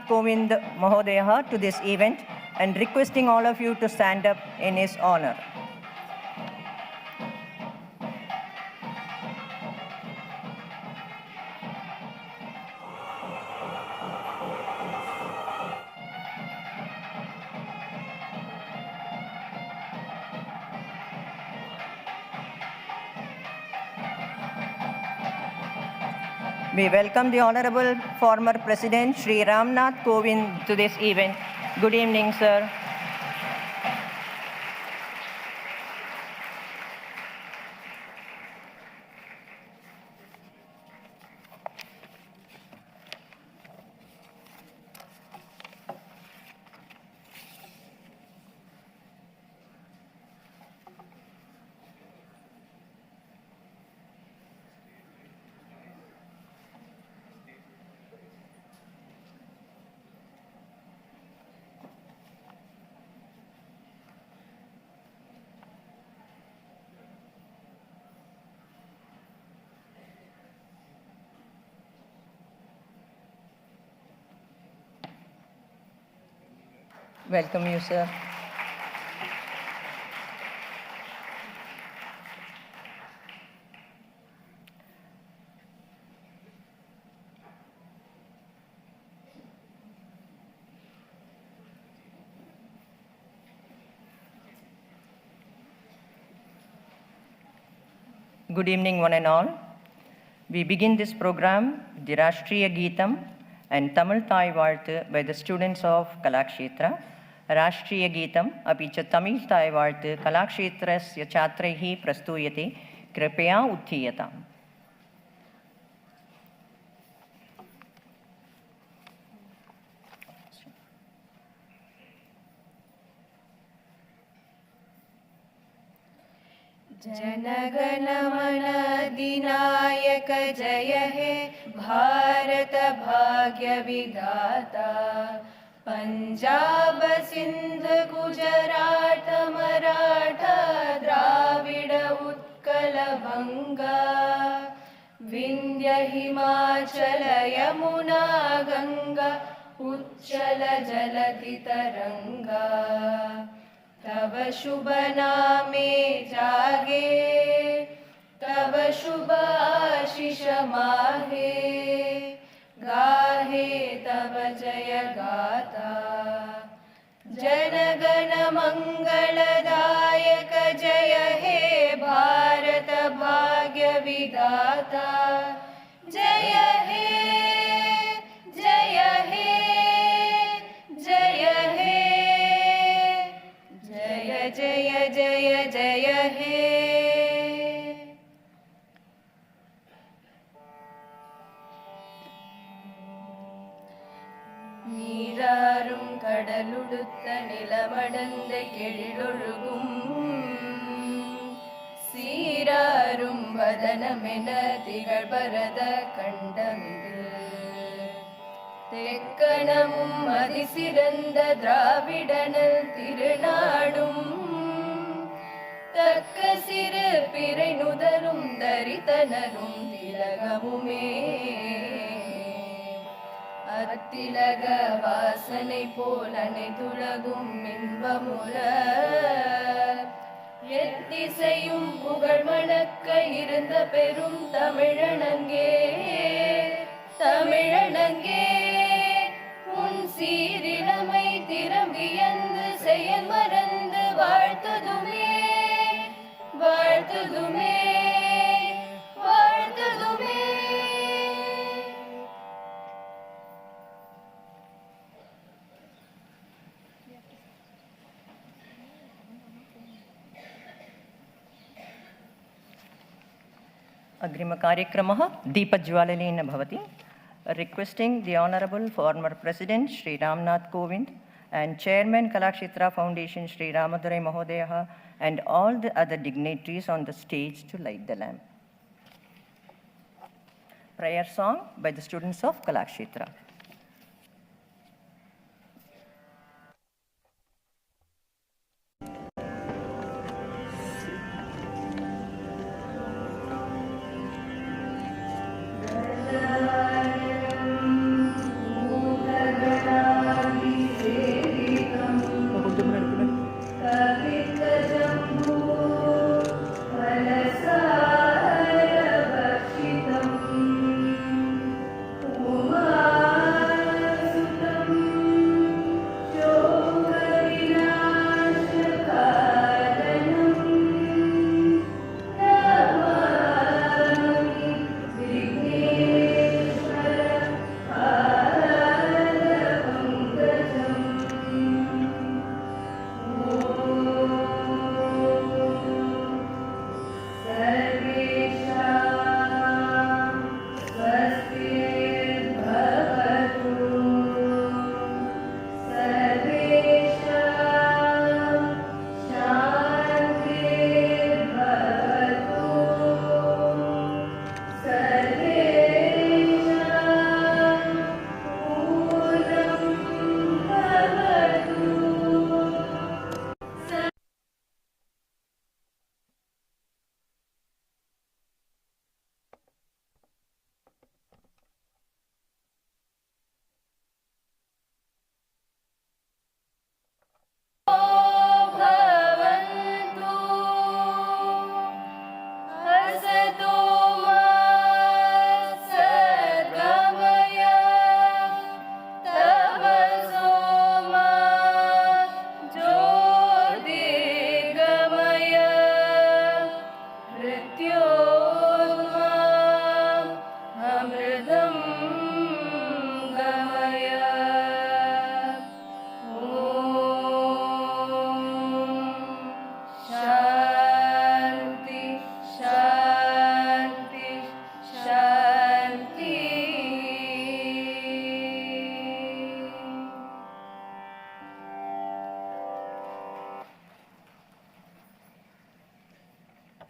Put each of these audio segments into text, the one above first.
Ramnath Kovind Mahodaya to this event and requesting all of you to stand up in his honor. We welcome the Honorable former President Sri Ramnath Kovind to this event. Good evening, sir. Welcome you, sir. Good evening, one and all. We begin this program, the Rashtriya Gitam and Tamil Thai Vaazhthu by the students of Kalakshetra. Rashtriya Gitam api cha Tamil Thai Vaazhthu Kalakshetrasya Chhatraihi prastuyate kripaya utthiyatam. जनगण मन अधिनायक जय हे भारत भाग्य विधाता पंजाब सिंध गुजरात मराठा द्राविड उत्कल बंगा विंध्य हिमाचल यमुना गंगा उच्चल जलधि तरंगा तव शुभ नामे जागे तव शुभ आशीष माहे गाहे तव जय गाथा जनगण मंगलदायक जय हे भारत भाग्य विधाता जय हे जय हे जय हे जय जय जय हे நீராறும் கடலுடுத்த நிலமடந்த கெழிலொழுகும் சீராறும் வதனமென திகழ் பரத கண்டமிது தெக்கணமும் அதிசிறந்த திராவிடனல் திருநாடும் தக்க சிறு பிறை நுதலும் தரித்தனரும் திலகமுமே அத்திலக வாசனை போல் அனைத்துலகும் இன்பமுற எத்திசையும் புகழ் மணக்க இருந்த பெரும் தமிழனங்கே தமிழனங்கே உன் சீரிழமை திறம்பியந்து செயல் மறந்து வாழ்த்துதுமே வாழ்த்துதுமே வாழ்த்துதுமே Agrimakaryakramaः दीपज्वालनेन भवति. Requesting the Honorable former President Sri Ramnath Kovind and Chairman Kalakshetra Foundation Sri Ramadurai Mahodaya and all the other dignitaries on the stage to light the lamp. Prayer song by the students of Kalakshetra. Jai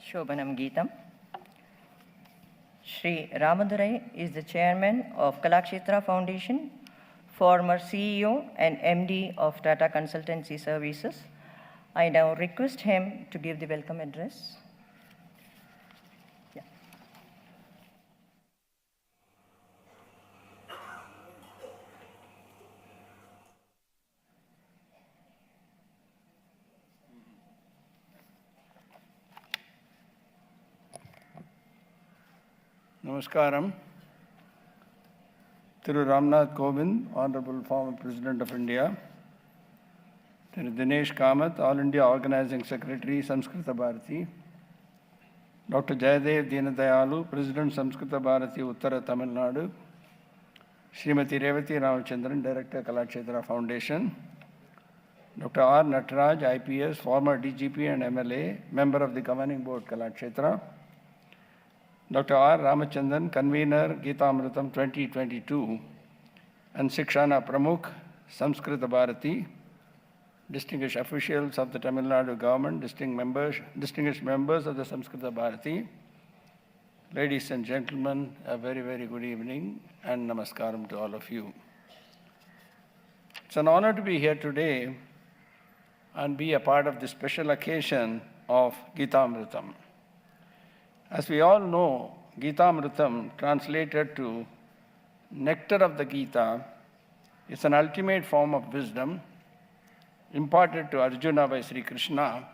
Shobhanam Geetam. Shri Ramadurai is the chairman of Kalakshetra Foundation, former CEO and MD of Tata Consultancy Services. I now request him to give the welcome address. Namaskaram. Thiru Ramnath Kovind, Honorable former President of India. Thiru Dinesh Kamath, All India Organizing Secretary, Samskrita Bharati. Dr. Jayadev Deenadayalu, President, Samskrita Bharati, Uttara Tamilnadu. Srimati Revati Ramachandran, Director, Kalakshetra Foundation. Dr. R. Nataraj, IPS, former DGP and MLA, Member of the Governing Board, Kalakshetra. Dr. R. Ramachandran, Convener, Gitamrutam 2022, and Shikshana Pramukh, Samskrita Bharati, distinguished officials of the Tamil Nadu government, distinguished members of the Samskrita Bharati, ladies and gentlemen, a very, very good evening and namaskaram to all of you. It's an honor to be here today and be a part of this special occasion of Gitamrutam. As we all know, Gitamrutam, translated to nectar of the Gita, is an ultimate form of wisdom imparted to Arjuna by Sri Krishna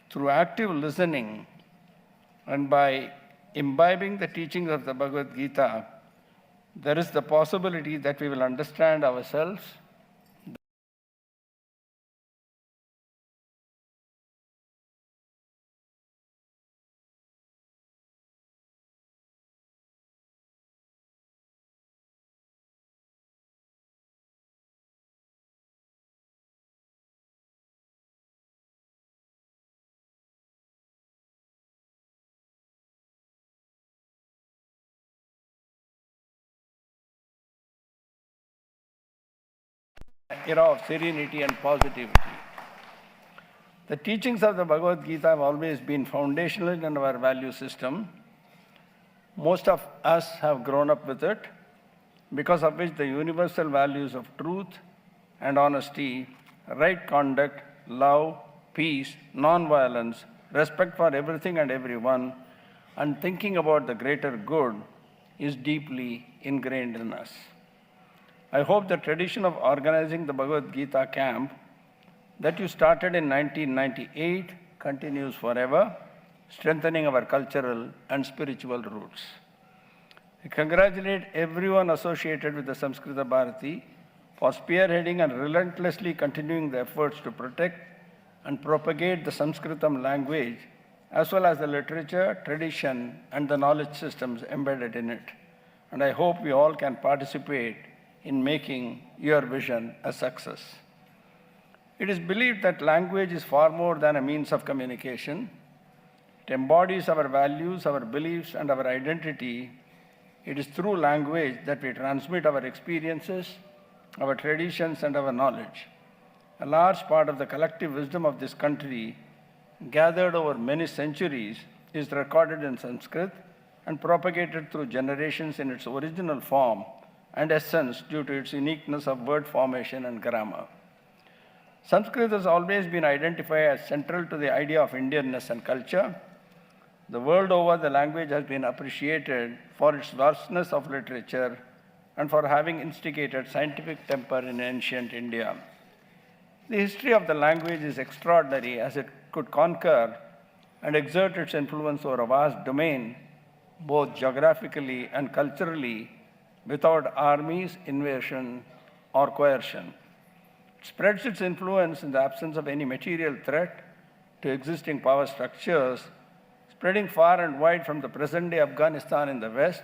through active listening and by imbibing the teachings of the Bhagavad Gita. There is the possibility that we will understand ourselves, era of serenity and positivity. The teachings of the Bhagavad Gita have always been foundational in our value system. Most of us have grown up with it, because of which the universal values of truth and honesty, right conduct, love, peace, non-violence, respect for everything and everyone, and thinking about the greater good is deeply ingrained in us. I hope the tradition of organizing the Bhagavad Gita camp that you started in 1998 continues forever, strengthening our cultural and spiritual roots. I congratulate everyone associated with the Samskrita Bharati for spearheading and relentlessly continuing the efforts to protect and propagate the Sanskritam language, as well as the literature, tradition, and the knowledge systems embedded in it. And I hope we all can participate in making your vision a success. It is believed that language is far more than a means of communication. It embodies our values, our beliefs, and our identity. It is through language that we transmit our experiences, our traditions, and our knowledge. A large part of the collective wisdom of this country, gathered over many centuries, is recorded in Sanskrit and propagated through generations in its original form and essence due to its uniqueness of word formation and grammar. Sanskrit has always been identified as central to the idea of Indianness and culture. The world over, the language has been appreciated for its vastness of literature and for having instigated scientific temper in ancient India. The history of the language is extraordinary, as it could conquer and exert its influence over a vast domain, both geographically and culturally, without armies, invasion, or coercion. It spreads its influence in the absence of any material threat to existing power structures, spreading far and wide from the present-day Afghanistan in the west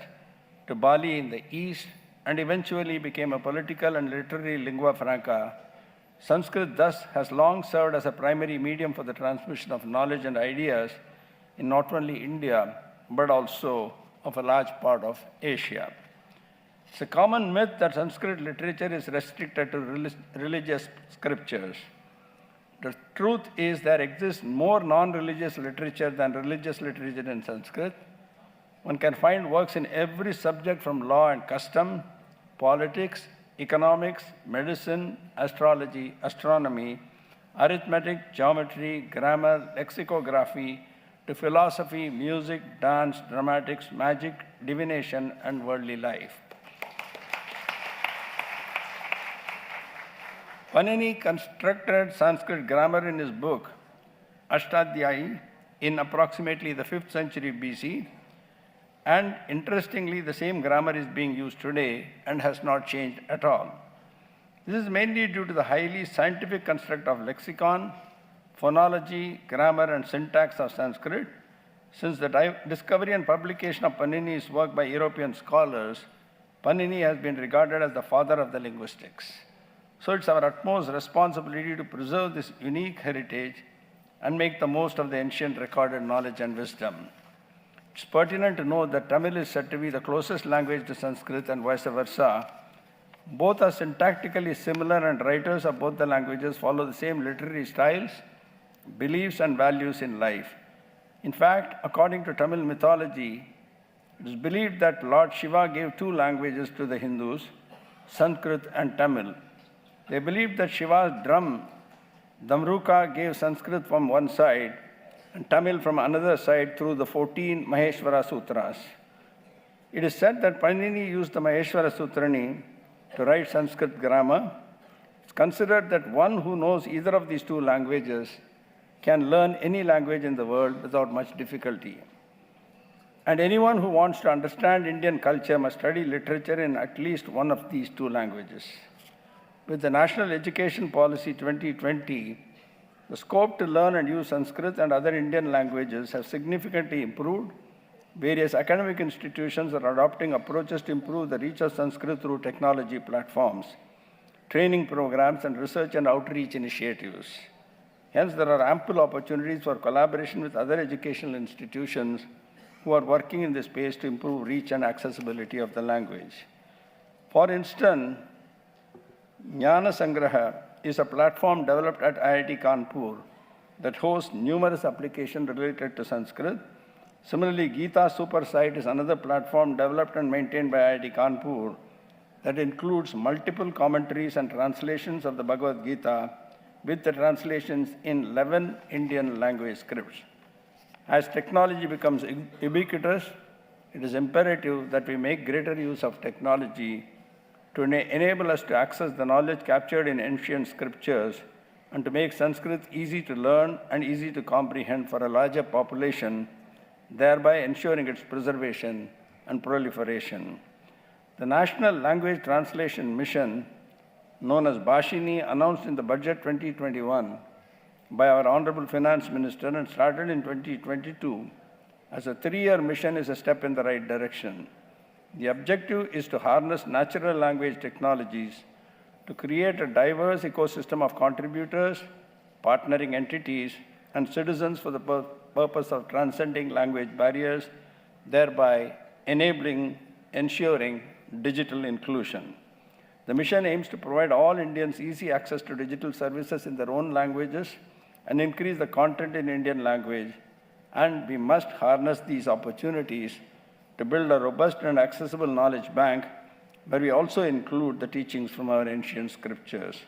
to Bali in the east, and eventually became a political and literary lingua franca. Sanskrit thus has long served as a primary medium for the transmission of knowledge and ideas in not only India, but also of a large part of Asia. It's a common myth that Sanskrit literature is restricted to religious scriptures. The truth is there exists more non-religious literature than religious literature in Sanskrit. One can find works in every subject from law and custom, politics, economics, medicine, astrology, astronomy, arithmetic, geometry, grammar, lexicography, to philosophy, music, dance, dramatics, magic, divination, and worldly life. Panini constructed Sanskrit grammar in his book, Ashtadhyayi, in approximately the 5th century BC. And interestingly, the same grammar is being used today and has not changed at all. This is mainly due to the highly scientific construct of lexicon, phonology, grammar, and syntax of Sanskrit. Since the discovery and publication of Panini's work by European scholars, Panini has been regarded as the father of the linguistics. So it's our utmost responsibility to preserve this unique heritage and make the most of the ancient recorded knowledge and wisdom. It's pertinent to note that Tamil is said to be the closest language to Sanskrit and vice versa. Both are syntactically similar, and writers of both the languages follow the same literary styles, beliefs, and values in life. In fact, according to Tamil mythology, it is believed that Lord Shiva gave 2 languages to the Hindus, Sanskrit and Tamil. They believed that Shiva's drum, Damruka, gave Sanskrit from one side and Tamil from another side through the 14 Maheshwara Sutras. It is said that Panini used the Maheshwara Sutrani to write Sanskrit grammar. It's considered that one who knows either of these 2 languages can learn any language in the world without much difficulty. And anyone who wants to understand Indian culture must study literature in at least one of these 2 languages. With the National Education Policy 2020, the scope to learn and use Sanskrit and other Indian languages has significantly improved. Various academic institutions are adopting approaches to improve the reach of Sanskrit through technology platforms, training programs, and research and outreach initiatives. Hence, there are ample opportunities for collaboration with other educational institutions who are working in this space to improve reach and accessibility of the language. For instance, Jnana Sangraha is a platform developed at IIT Kanpur that hosts numerous applications related to Sanskrit. Similarly, Gita Super Site is another platform developed and maintained by IIT Kanpur that includes multiple commentaries and translations of the Bhagavad Gita with the translations in 11 Indian language scripts. As technology becomes ubiquitous, it is imperative that we make greater use of technology to enable us to access the knowledge captured in ancient scriptures and to make Sanskrit easy to learn and easy to comprehend for a larger population, thereby ensuring its preservation and proliferation. The National Language Translation Mission, known as Bhashini, announced in the Budget 2021 by our Honorable Finance Minister and started in 2022 as a 3-year mission, is a step in the right direction. The objective is to harness natural language technologies to create a diverse ecosystem of contributors, partnering entities, and citizens for the purpose of transcending language barriers, thereby ensuring digital inclusion. The mission aims to provide all Indians easy access to digital services in their own languages and increase the content in Indian language, and we must harness these opportunities to build a robust and accessible knowledge bank where we also include the teachings from our ancient scriptures.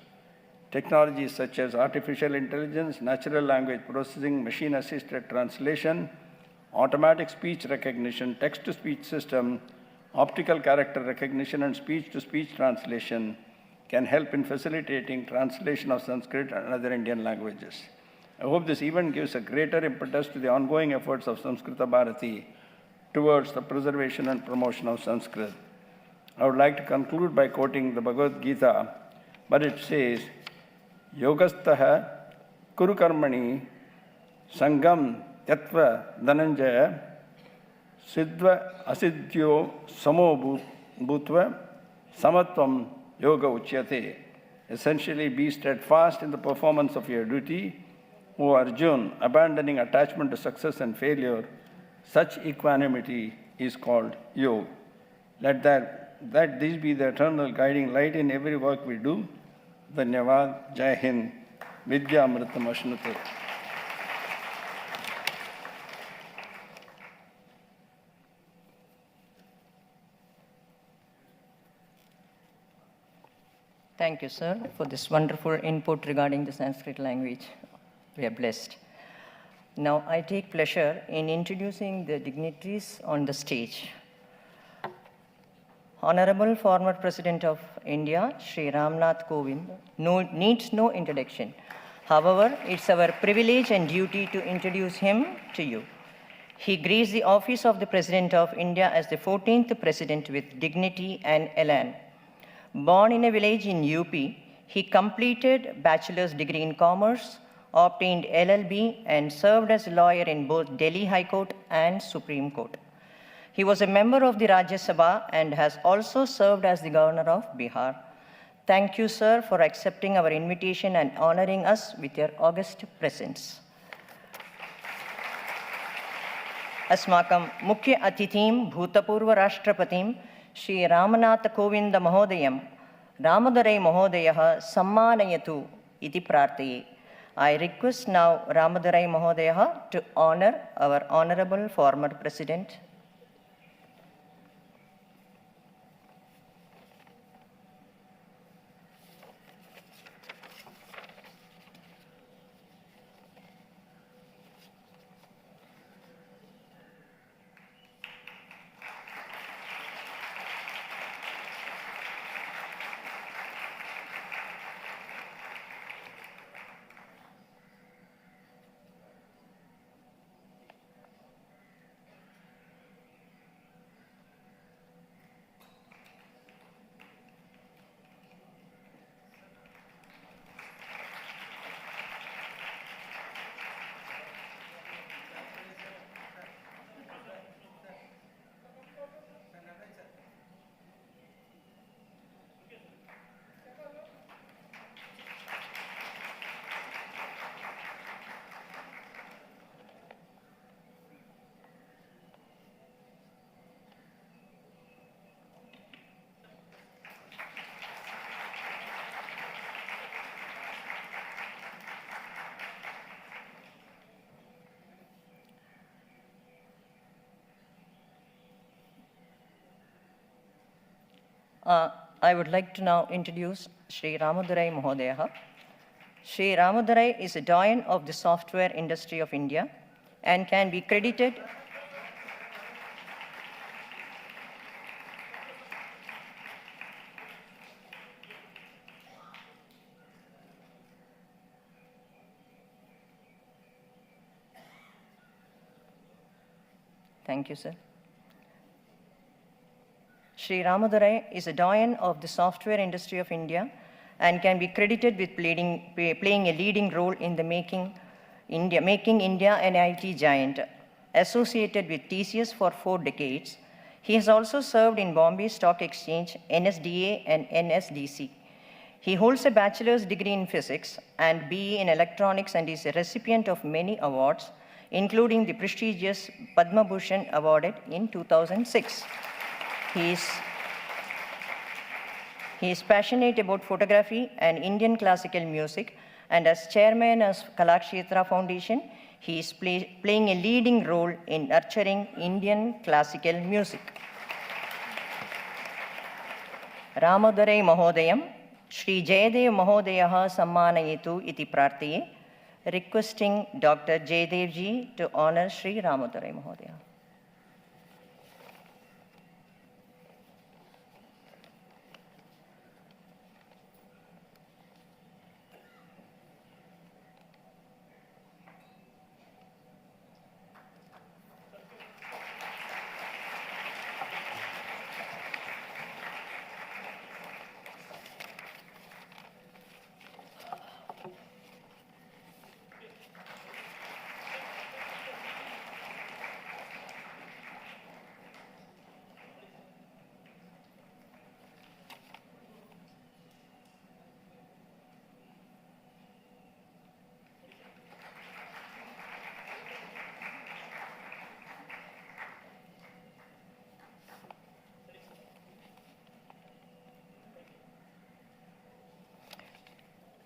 Technologies such as artificial intelligence, natural language processing, machine-assisted translation, automatic speech recognition, text-to-speech system, optical character recognition, and speech-to-speech translation can help in facilitating translation of Sanskrit and other Indian languages. I hope this event gives a greater impetus to the ongoing efforts of Samskrita Bharati towards the preservation and promotion of Sanskrit. I would like to conclude by quoting the Bhagavad Gita, but it says, Yogastaha Kuru Karmani Sangam Tyatva Dhananjaya Siddva Asidhyo Samo Bhutva Samatvam Yoga Uchyate. Essentially, be steadfast in the performance of your duty, O Arjun, abandoning attachment to success and failure. Such equanimity is called yoga. Let this be the eternal guiding light in every work we do. Dhanyavad. Jai Hind. Vidyamrutam Ashnute. Thank you, sir, for this wonderful input regarding the Sanskrit language. We are blessed. Now, I take pleasure in introducing the dignitaries on the stage. Honorable former President of India, Sri Ramnath Kovind, needs no introduction. However, it's our privilege and duty to introduce him to you. He graced the office of the President of India as the 14th President with dignity and elan. Born in a village in UP, he completed bachelor's degree in commerce, obtained LLB, and served as a lawyer in both Delhi High Court and Supreme Court. He was a member of the Rajya Sabha and has also served as the Governor of Bihar. Thank you, sir, for accepting our invitation and honoring us with your august presence. अस्माकं मुख्य अतिथिं भूतपूर्वराष्ट्रपतिं श्री रामनाथ कोविंद महोदयं रामदरै महोदयः सम्मानयतु इति प्रार्थये. I request now Ramadurai Mahodaya to honor our honorable former president. I would like to now introduce Sri Ramadurai Mahodaya. Sri Ramadurai is a doyen of the software industry of India and can be credited Thank you, sir. Sri Ramadurai is a doyen of the software industry of India and can be credited with playing a leading role in the making India an IT giant. Associated with TCS for 4 decades, he has also served in Bombay Stock Exchange, NSDA, and NSDC. He holds a bachelor's degree in physics and BE in electronics and is a recipient of many awards, including the prestigious Padma Bhushan awarded in 2006. He is passionate about photography and Indian classical music, and as chairman of Kalakshetra Foundation, he is playing a leading role in nurturing Indian classical music. Ramadurai Mahodayam, Shri Jayadev Mahodayah Sammanayetu iti prarthaye, requesting Dr. Jayadev ji to honor Shri Ramadurai Mahodaya.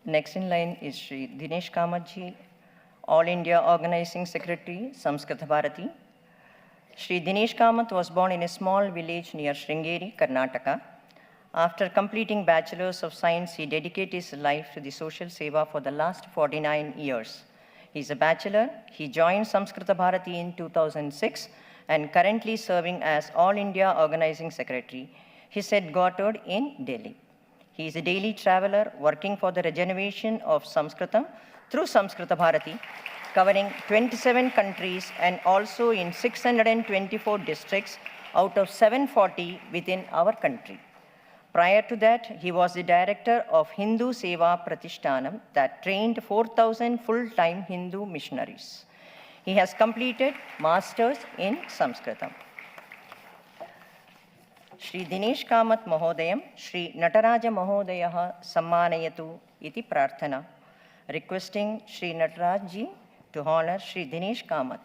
Next in line is Sri Dinesh Kamatji, All India Organizing Secretary, Samskrita Bharati. Sri Dinesh Kamath was born in a small village near Sringeri, Karnataka. After completing Bachelor's of Science, he dedicated his life to the social seva for the last 49 years. He's a bachelor. He joined Samskrita Bharati in 2006 and currently serving as All India Organizing Secretary. His headquartered in Delhi. He is a daily traveler working for the regeneration of Samskrita through Samskrita Bharati, covering 27 countries and also in 624 districts out of 740 within our country. Prior to that, he was the director of Hindu Seva Pratishtanam that trained 4,000 full-time Hindu missionaries. He has completed Masters in Samskritam. Shri Dinesh Kamath Mahodayam, Shri Nataraja Mahodayah Sammanayatu iti prarthana, requesting Shri Natarajji to honor Shri Dinesh Kamath.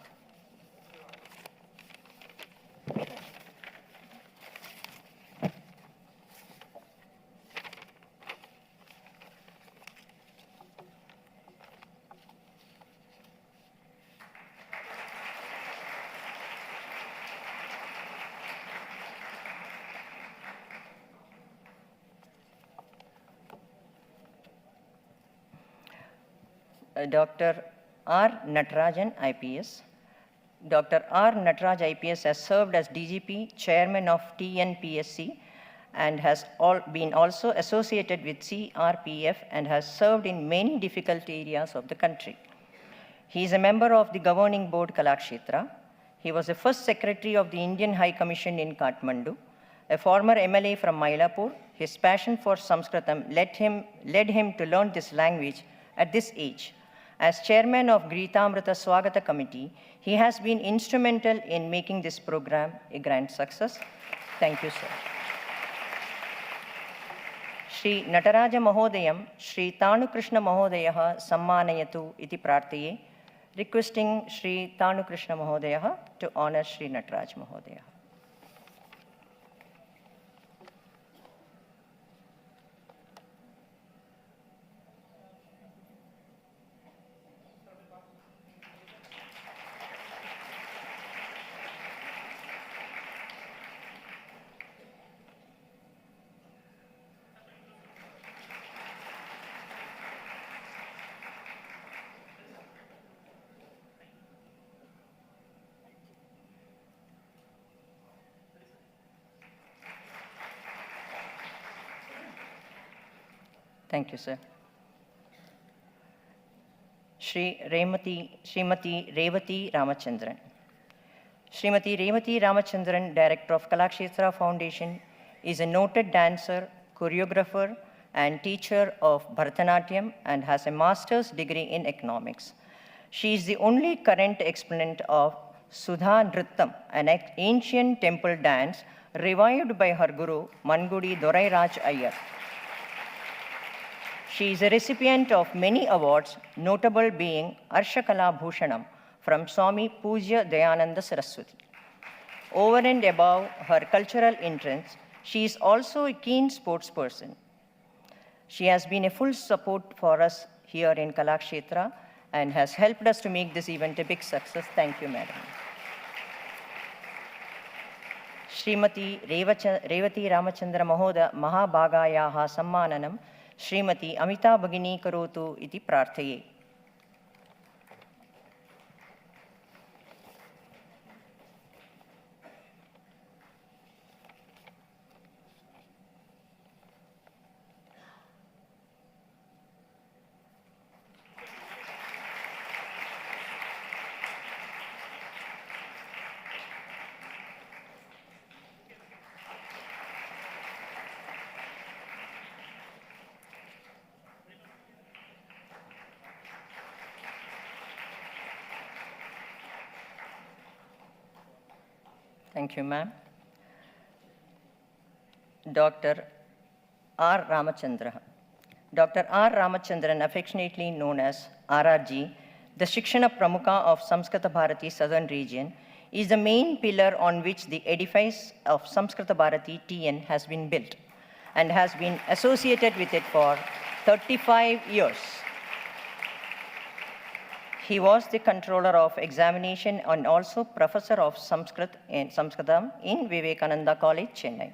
Dr. R. Natarajan, IPS. Dr. R. Nataraj, IPS has served as DGP, Chairman of TNPSC, and has been also associated with CRPF and has served in many difficult areas of the country. He is a member of the Governing Board Kalakshetra. He was the first Secretary of the Indian High Commission in Kathmandu, a former MLA from Mylapore. His passion for Sanskritam led him to learn this language at this age. As chairman of Gitamrutam Swagata Committee, he has been instrumental in making this program a grand success. Thank you, sir. Shri Nataraja Mahodayam, Shri Tanu Krishna Mahodayah Sammanayatu iti prarthaye, requesting Shri Tanu Krishna Mahodayah to honor Shri Nataraj Mahodayah. Thank you, sir. Srimati Revati Ramachandran. Srimati Revati Ramachandran, Director of Kalakshetra Foundation, is a noted dancer, choreographer, and teacher of Bharatanatyam and has a master's degree in economics. She is the only current exponent of Sudha Nrittam, an ancient temple dance revived by her guru, Mangudi Dorai Raj Iyer. She is a recipient of many awards, notable being Arshakala Bhushanam from Swami Pujya Dayananda Saraswati. Over and above her cultural interests, she is also a keen sports person. She has been a full support for us here in Kalakshetra and has helped us to make this event a big success. Thank you, madam. Srimati Revati Ramachandra Mahabhagayaha Sammananam Srimati Amita Bhagini Karotu iti prarthaye. Thank you, ma'am. Dr. R. Ramachandra. Dr. R. Ramachandran, affectionately known as RRG, the Shikshana Pramukha of Samskrita Bharati Southern Region, is the main pillar on which the edifice of Samskrita Bharati TN has been built and has been associated with it for 35 years. He was the controller of examination and also professor of Samskritam in Vivekananda College, Chennai.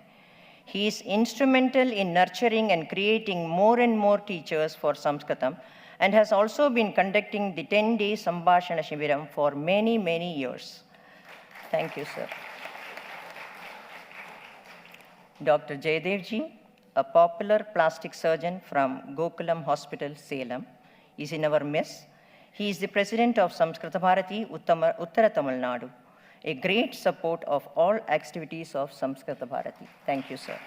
He is instrumental in nurturing and creating more and more teachers for Samskritam and has also been conducting the 10-day Sambhashana Shibiram for many, many years. Thank you, sir. Dr. Jayadevji, a popular plastic surgeon from Gokulam Hospital, Salem, is in our midst. He is the president of Samskrita Bharati, Uttara Tamilnadu, a great support of all activities of Samskrita Bharati. Thank you, sir.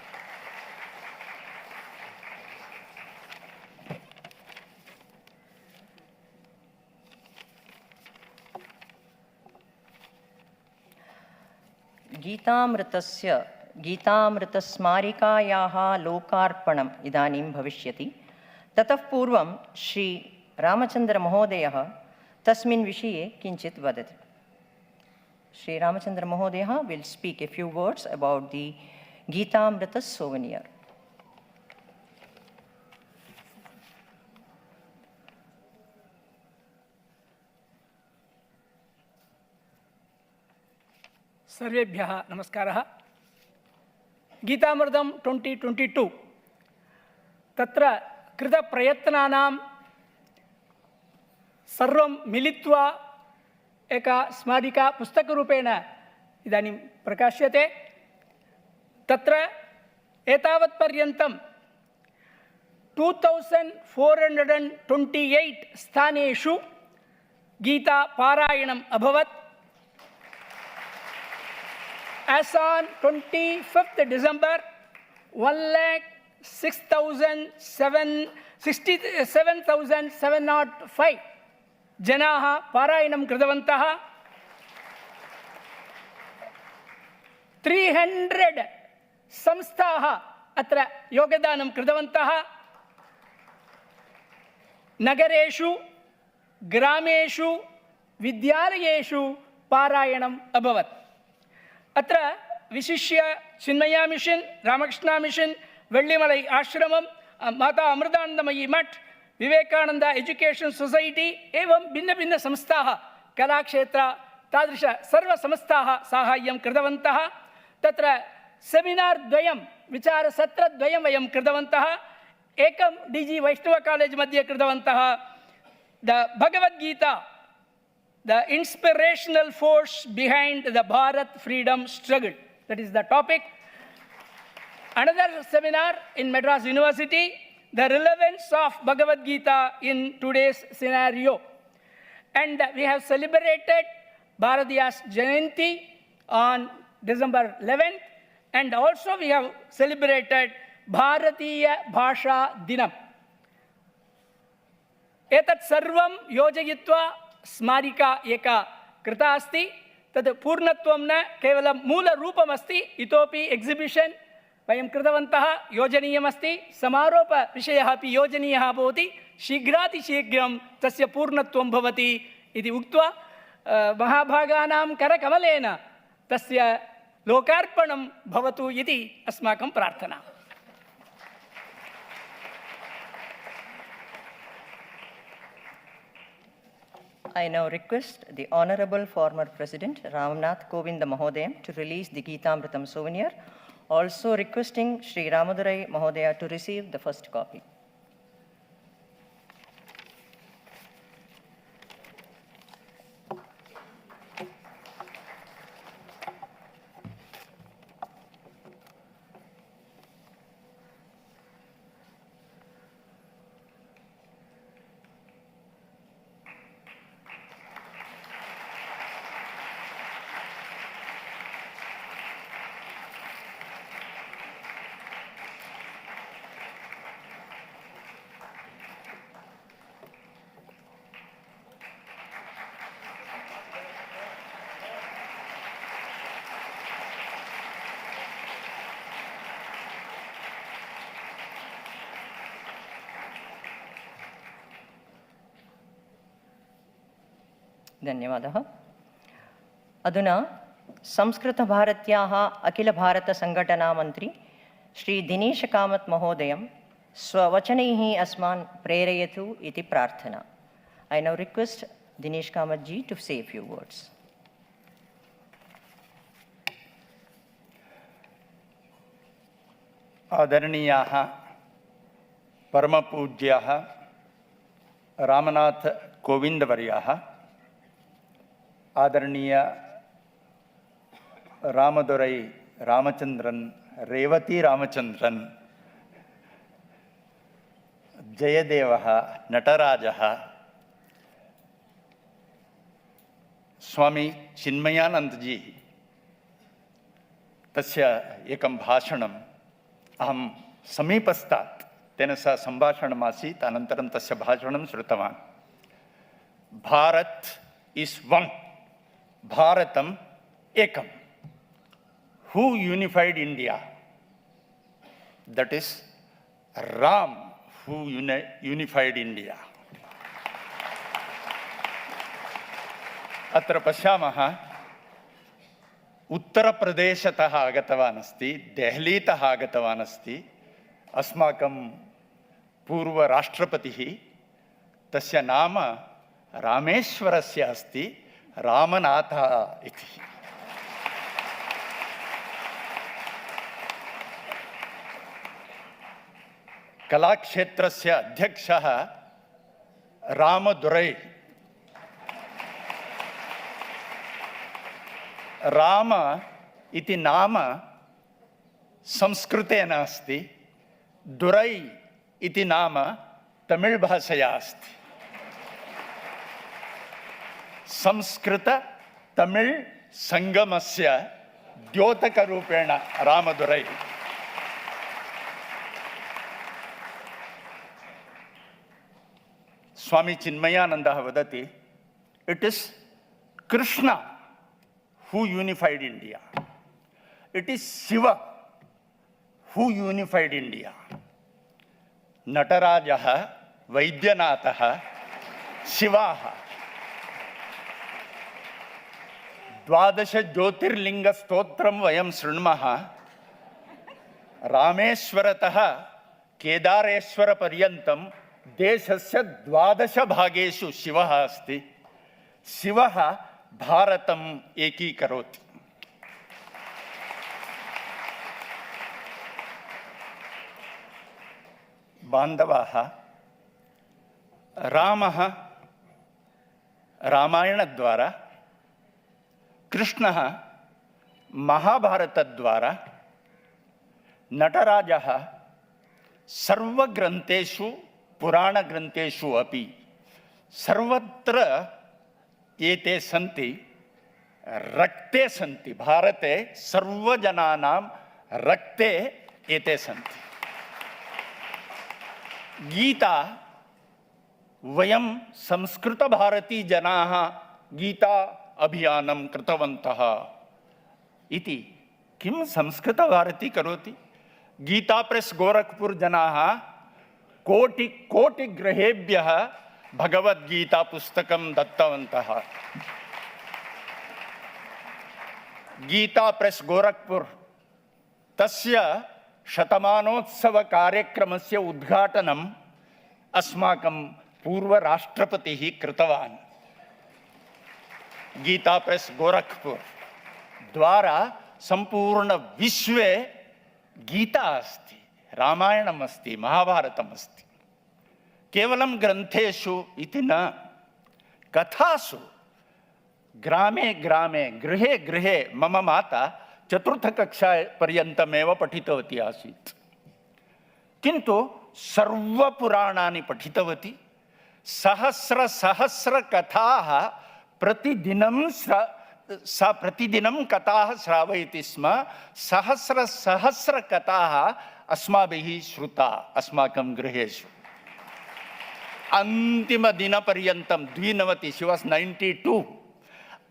गीतामृतस्मारिकायाः लोकार्पणम् इदानीं भविष्यति. ततः पूर्वं श्री रामचन्द्रमहोदयः तस्मिन् विषये किञ्चित् वदति. Sri Ramachandra Mahodaya will speak a few words about the Gitamrutam souvenir. सर्वेभ्यः नमस्कारः. गीतामृतं 2022 तत्र कृतप्रयत्नानां सर्वं मिलित्वा एका स्मारिका पुस्तकरूपेण इदानीं प्रकाश्यते. तत्र एतावत्पर्यन्तं 2428 स्थानेषु गीतापारायणम् अभवत्. As on 25th December, 1,67,705 जनाः पारायणं कृतवन्तः. 300 संस्थाः अत्र योगदानं कृतवन्तः. नगरेषु, ग्रामेषु, विद्यालयेषु पारायणम् अभवत्. अत्र विशिष्य चिन्मया मिशन, रामकृष्ण मिशन, वेल्लिमलै आश्रमं, माता अमृतानंदमयी मठ, विवेकानंद एजुकेशन सोसाइटी एवं भिन्न भिन्न संस्थाः, कलाक्षेत्र तादृश सर्वसंस्थाः साहाय्यं कृतवन्तः. तत्र सेमिनार् द्वयं, विचारसत्रद्वयं वयं कृतवन्तः. एकं डीजी वैष्णव कॉलेज मध्ये कृतवन्तः. The Bhagavad Gita, the inspirational force behind the Bharat freedom struggle. That is the topic. Another seminar in Madras University, the relevance of Bhagavad Gita in today's scenario. And we have celebrated Bharatiya's Jayanti on December 11th. And also we have celebrated Bharatiya Bhasha Dinam. Etat sarvam yojayitva स्मारिका एका कृता अस्ति. तद् पूर्णत्वं न केवलं मूलरूपमस्ति, इतोपि exhibition वयं कृतवन्तः, योजनीयमस्ति. समारोपविषयः अपि योजनीयः भवति. शीघ्रातिशीघ्रं तस्य पूर्णत्वं भवति इति उक्त्वा महाभागानां करकमलेन तस्य लोकार्पणं भवतु इति अस्माकं प्रार्थना. I now request the Honorable former President Ramnath Kovind Mahodaya to release the Gitamrutam souvenir, also requesting Sri Ramadurai Mahodaya to receive the first copy. धन्यवादः. अधुना संस्कृतभारत्याः अखिलभारतसङ्घटनामन्त्री श्री दिनेश कामत् महोदयं स्ववचनैः अस्मान् प्रेरयतु इति प्रार्थना. I now request Dinesh Kamath ji to say a few words. आदरणीयाः परमपूज्याः Ramnath कोविन्दवर्याः, आदरणीय रामदोरै रामचन्द्रन्, रेवती रामचन्द्रन्, जयदेवः, नटराजः, स्वामी चिन्मयानन्दजी तस्य एकं भाषणम् अहं समीपस्थात् तेन सह सम्भाषणमासीत्, अनन्तरं तस्य भाषणं श्रुतवान्. भारत इस् वन्, भारतम् एकम्. Who unified India? That is Ram who unified India. अत्र पश्यामः, उत्तरप्रदेशतः आगतवान् अस्ति, देहलीतः आगतवान् अस्ति अस्माकं पूर्वराष्ट्रपतिः. तस्य नाम रामेश्वरस्य अस्ति, रामनाथः इति. कलाक्षेत्रस्य अध्यक्षः रामदोरै. राम इति नाम संस्कृतेन अस्ति, दुरै इति नाम तमिळ् भाषया अस्ति. संस्कृत तमिळ् संगमस्य द्योतकरूपेण रामदोरै. स्वामी चिन्मयानन्दः वदति, it is Krishna who unified India. It is Shiva who unified India. नटराजः, वैद्यनाथः, शिवाः. 12 ज्योतिर्लिङ्गस्तोत्रं वयं शृण्मः. रामेश्वरतः केदारेश्वरपर्यन्तं देशस्य 12 भागेषु शिवः अस्ति. शिवः भारतम् एकीकरोति. बान्धवाः, रामः रामायणद्वारा, कृष्णः महाभारतद्वारा, नटराजः सर्वग्रन्थेषु पुराणग्रन्थेषु अपि सर्वत्र एते सन्ति, रक्ते सन्ति. भारते सर्वजनानां रक्ते एते सन्ति. गीता, वयं संस्कृतभारती जनाः गीता अभियानं कृतवन्तः इति. किं संस्कृतभारती करोति? गीता प्रेस् गोरखपुर जनाः कोटि गृहेभ्यः भगवद्गीता पुस्तकं दत्तवन्तः. गीता प्रेस् गोरखपुर तस्य शतमानोत्सव कार्यक्रमस्य उद्घाटनम् अस्माकं पूर्वराष्ट्रपतिः कृतवान्. गीता प्रेस् गोरखपुर द्वारा संपूर्ण विश्वे गीता अस्ति, रामायणम् अस्ति, महाभारतम् अस्ति. केवलं ग्रन्थेषु इति न, कथासु. ग्रामे ग्रामे, गृहे गृहे. मम माता 4th कक्षापर्यन्तमेव पठितवती आसीत्, किन्तु सर्वपुराणानि पठितवती. सहस्र कथाः प्रतिदिनं सा प्रतिदिनं कथाः श्रावयति स्म. सहस्र कथाः अस्माभिः श्रुता अस्माकं गृहेषु. अन्तिमदिनपर्यन्तं 92, she was 92,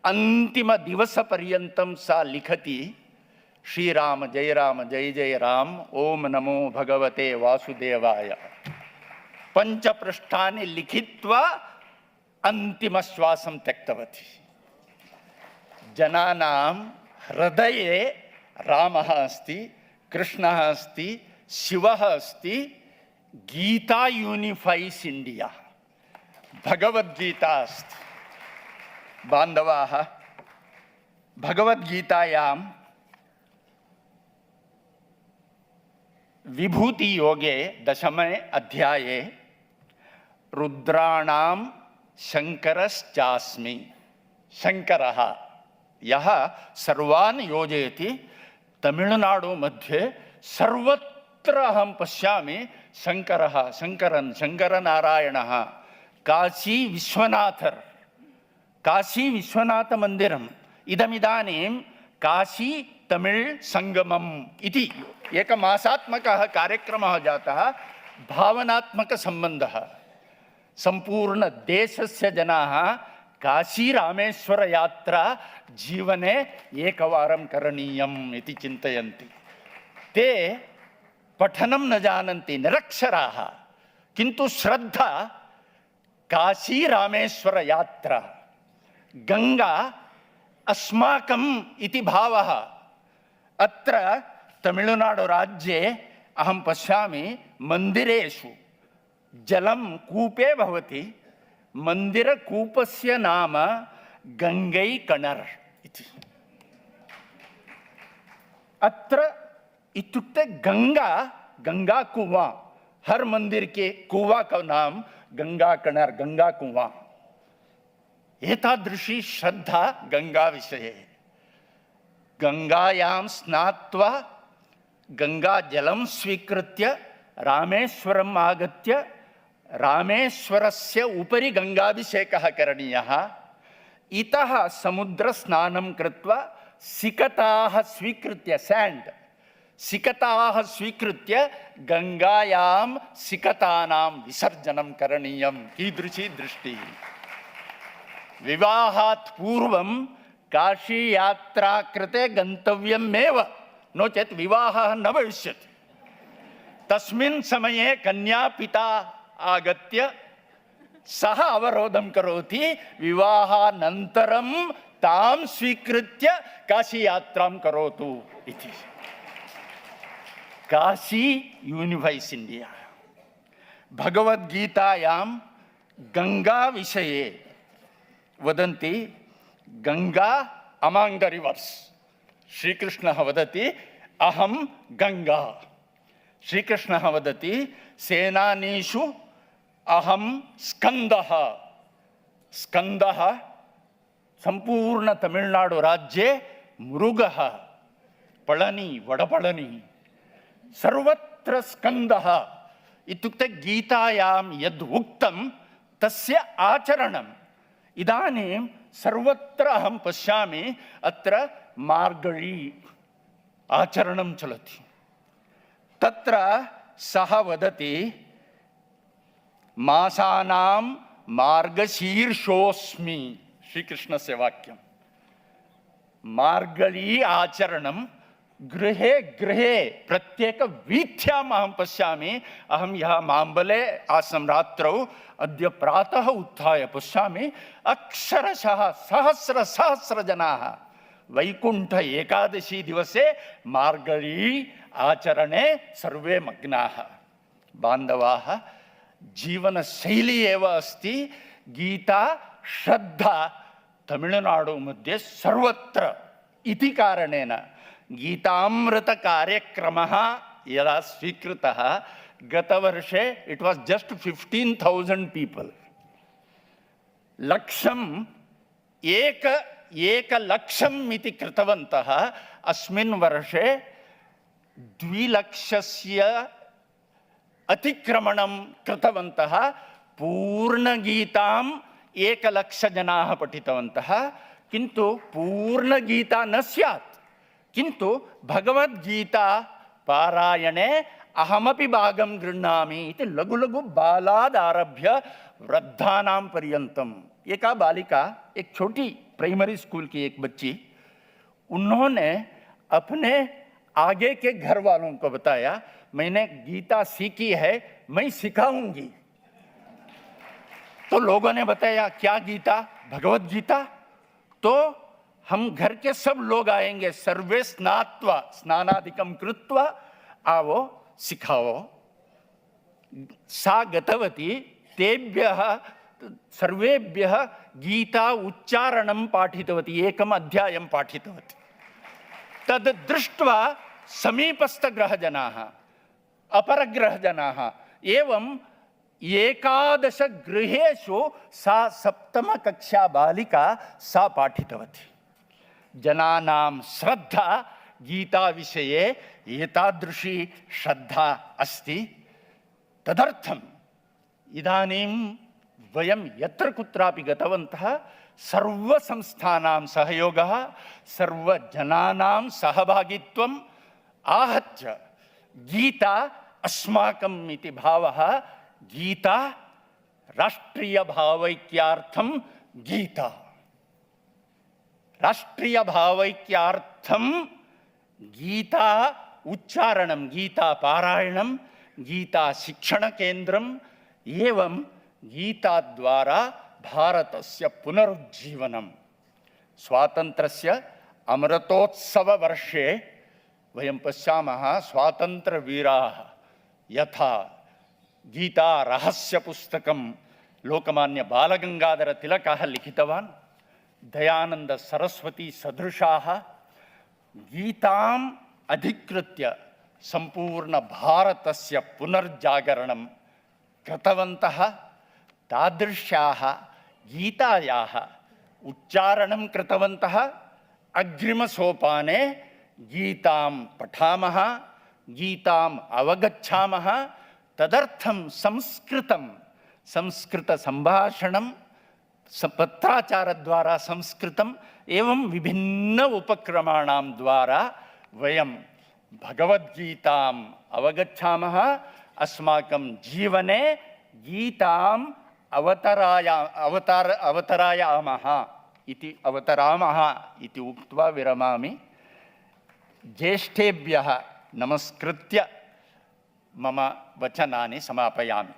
अन्तिमदिवसपर्यन्तं सा लिखति, श्रीराम जय जय राम, ओम नमो भगवते वासुदेवाय. 5 पृष्ठानि लिखित्वा अन्तिमश्वासं त्यक्तवती. जनानां हृदये रामः अस्ति, कृष्णः अस्ति, शिवः अस्ति गीता यूनिफाइस् इंडिया भगवद्गीता अस्ति। बान्धवाः, भगवद्गीतायां विभूति योगे 10मे अध्याये रुद्राणां शंकरश्चास्मि, शंकरः यः सर्वान् योजयति, तमिळुनाडु मध्ये सर्वत्र अहं पश्यामि शंकरः, शंकरन्, शंकरनारायणः। काशी विश्वनाथर्, काशी विश्वनाथ मंदिरम् इदमिदानीं काशी तमिळ् संगमम् इति एकमासात्मकः कार्यक्रमः जातः। भावनात्मक संबंधः। संपूर्ण देशस्य जनाः काशी रामेश्वर यात्रा जीवने एकवारं करणीयम् इति चिन्तयन्ति। ते पठनं न जानन्ति, निरक्षराः, किन्तु श्रद्धा काशी रामेश्वर यात्रा, गंगा अस्माकम् इति भावः। अत्र तमिळुनाडु राज्ये अहं पश्यामि मंदिरेषु जलं कूपे भवति। मंदिरकूपस्य नाम गंगै कणर् इति। अत्र इत्युक्ते गंगा, गंगा कुआं, हर मंदिर के कुआं का नाम गंगा कणर्, गंगा कुआं। एतादृशी श्रद्धा गंगा विषये। गंगायां स्नात्वा गंगा जलं स्वीकृत्य रामेश्वरम् आगत्य रामेश्वरस्य उपरि गंगाभिषेकः करणीयः। इतः समुद्रस्नानं कृत्वा सिकताः स्वीकृत्य, सैंड सिकताः स्वीकृत्य गंगायां सिकतानां विसर्जनं करणीयम्। कीदृशी दृष्टिः। विवाहात् पूर्वं काशी यात्रा कृते गन्तव्यमेव, नो चेत् विवाहः न भविष्यति। तस्मिन् समये कन्या पिता आगत्य सः अवरोधं करोति, विवाहानन्तरं तां स्वीकृत्य काशी यात्रां करोतु इति। काशी यूनिफाइस् इंडिया। भगवद्गीतायां गंगा विषये वदन्ति, गंगा अमांग द रिवर्स। श्रीकृष्णः वदति अहं गंगा। श्रीकृष्णः वदति सेनानीषु अहं स्कंदः। स्कंदः संपूर्ण तमिळुनाडु राज्ये मृगः, पळनि, वडपळनि, सर्वत्र स्कंदः। इत्युक्ते गीतायां यद् उक्तं तस्य आचरणम्। इदानीं सर्वत्र अहं पश्यामि अत्र मार्गळी आचरणं चलति। तत्र सः वदति मासानां मार्गशीर्षोऽस्मि, श्रीकृष्णस्य वाक्यं। मार्गळी आचरणं गृहे गृहे प्रत्येक वीथ्याम् अहं पश्यामि। अहं यः माम्बले आसं रात्रौ, अद्य प्रातः उत्थाय पश्यामि अक्षरशः सहस्र जनाः वैकुंठ एकादशी दिवसे मार्गळी आचरणे सर्वे मग्नाः। बान्धवाः, जीवनशैली एव अस्ति गीता, श्रद्धा तमिळुनाडु मध्ये सर्वत्र इति कारणेन गीतामृत कार्यक्रमः यदा स्वीकृतः, गतवर्षे इट वाज जस्ट 15,000 पीपल। लक्षम् एक लक्षम् इति कृतवन्तः। अस्मिन् वर्षे 2 लक्षस्य अतिक्रमणं कृतवन्तः। पूर्णगीतां 1 लक्ष जनाः पठितवन्तः। किन्तु पूर्णगीता न स्यात्, किन्तु भगवद्गीता पारायणे अहमपि भागं गृह्णामि इति लघु लघु बालादारभ्य वृद्धानां पर्यन्तम्। एका बालिका, एक छोटी प्राइमरी स्कूल की एक बच्ची, उन्होंने अपने आगे के घर वालों को बताया, मैंने गीता सीखी है, मैं सिखाऊंगी। तो लोगों ने बताया क्या गीता? भगवद गीता। तो हम घर के सब लोग आएंगे, सर्वे स्नात्वा, स्नानादिकं कृत्वा आओ सिखाओ। सा गतवती तेभ्यः सर्वेभ्यः गीता उच्चारणं पाठितवती, एकम् अध्यायं पाठितवती। तद् दृष्ट्वा समीपस्थगृहजनाः, अपरगृहजनाः एवं 11 गृहेषु सा 7मा कक्षा बालिका सा पाठितवती। जनानां श्रद्धा गीताविषये एतादृशी श्रद्धा अस्ति। तदर्थम् इदानीं वयं यत्र कुत्रापि गतवन्तः सर्वसंस्थानां सहयोगः, सर्वजनानां सहभागित्वम् आहत्य गीता अस्माकम् इति भावः, गीता राष्ट्रियभावैक्यार्थं गीता, राष्ट्रियभावैक्यार्थं गीता उच्चारणं, गीता पारायणं, गीता शिक्षणकेन्द्रम् एवं गीताद्वारा भारतस्य पुनरुज्जीवनं। स्वातन्त्र्यस्य अमृतोत्सववर्षे वयं पश्यामः स्वातन्त्र्यवीराः यथा गीतारहस्यपुस्तकं लोकमान्य बालगङ्गाधरतिलकः लिखितवान्, दयानन्द सरस्वती सदृशाः गीताम् अधिकृत्य सम्पूर्ण भारतस्य पुनर्जागरणं कृतवन्तः। तादृशाः गीतायाः उच्चारणं कृतवन्तः। अग्रिमसोपाने गीतां पठामः, गीताम् अवगच्छामः। तदर्थं संस्कृतसम्भाषणं, पत्राचारद्वारा संस्कृतम् एवं विभिन्न उपक्रमाणां द्वारा वयं भगवद्गीताम् अवगच्छामः। अस्माकं जीवने गीताम् अवतरायामः इति उक्त्वा विरमामि। ज्येष्ठेभ्यः नमस्कृत्य मम वचनानि समापयामि।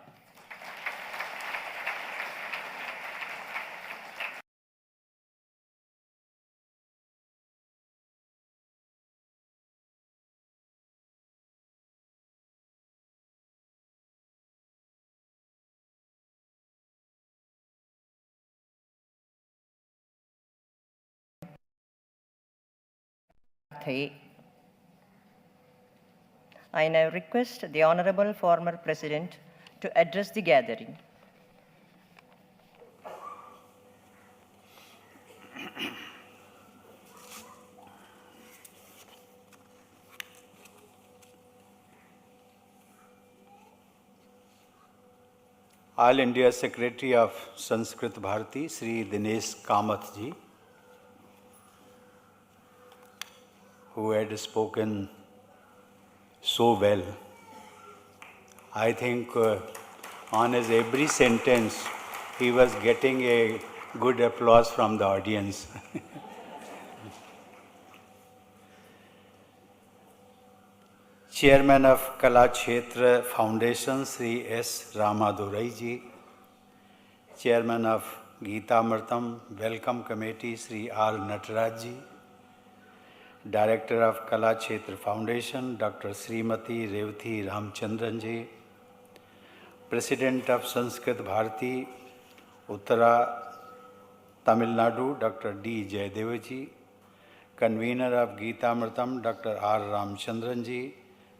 I now request the Honorable former President to address the gathering. All India Secretary of Sanskrit Bharati, Sri Dinesh Kamath ji, who had spoken so well. I think on his every sentence, he was getting a good applause from the audience. Chairman of Kalakshetra Foundation, Sri S. Ramadurai ji, Chairman of Gitamrutam Welcome Committee, Sri R. Nataraj ji, Director of Kalakshetra Foundation, Dr. Srimati Revati Ramchandran ji, President of Sanskrit Bharati, Uttara Tamilnadu, Dr. D. Jayadeva ji, Convener of Gitamrutam, Dr. R. Ramchandran ji,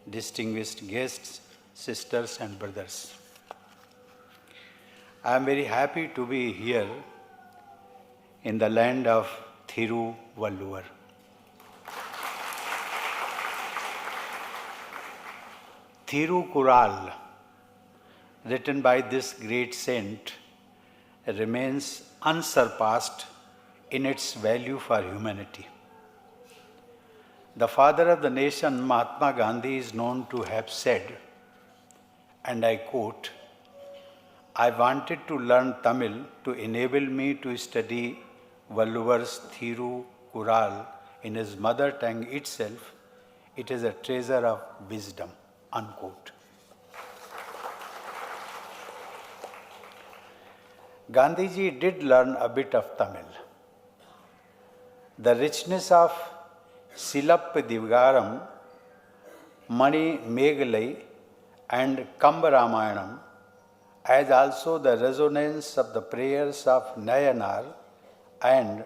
distinguished guests, sisters and brothers. I am very happy to be here in the land of Thiruvalluvar. Thirukural, written by this great saint, remains unsurpassed in its value for humanity. The father of the nation, Mahatma Gandhi, is known to have said, and I quote, "I wanted to learn Tamil to enable me to study Valluvar's Thirukural in his mother tongue itself. It is a treasure of wisdom," unquote. Gandhiji did learn a bit of Tamil. The richness of Silap Divgaram, Mani Meghalai, and Kamba Ramayanam, as also the resonance of the prayers of Nayanar and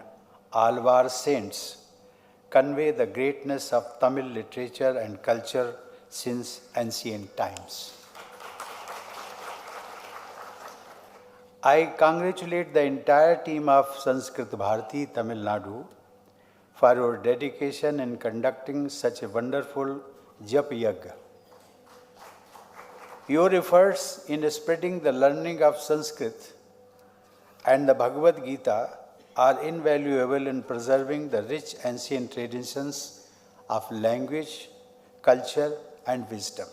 Alvar saints convey the greatness of Tamil literature and culture since ancient times. I congratulate the entire team of Samskrita Bharati, Tamilnadu, for your dedication in conducting such a wonderful Jap Yagya. Your efforts in spreading the learning of Sanskrit and the Bhagavad Gita are invaluable in preserving the rich ancient traditions of language, culture, and wisdom.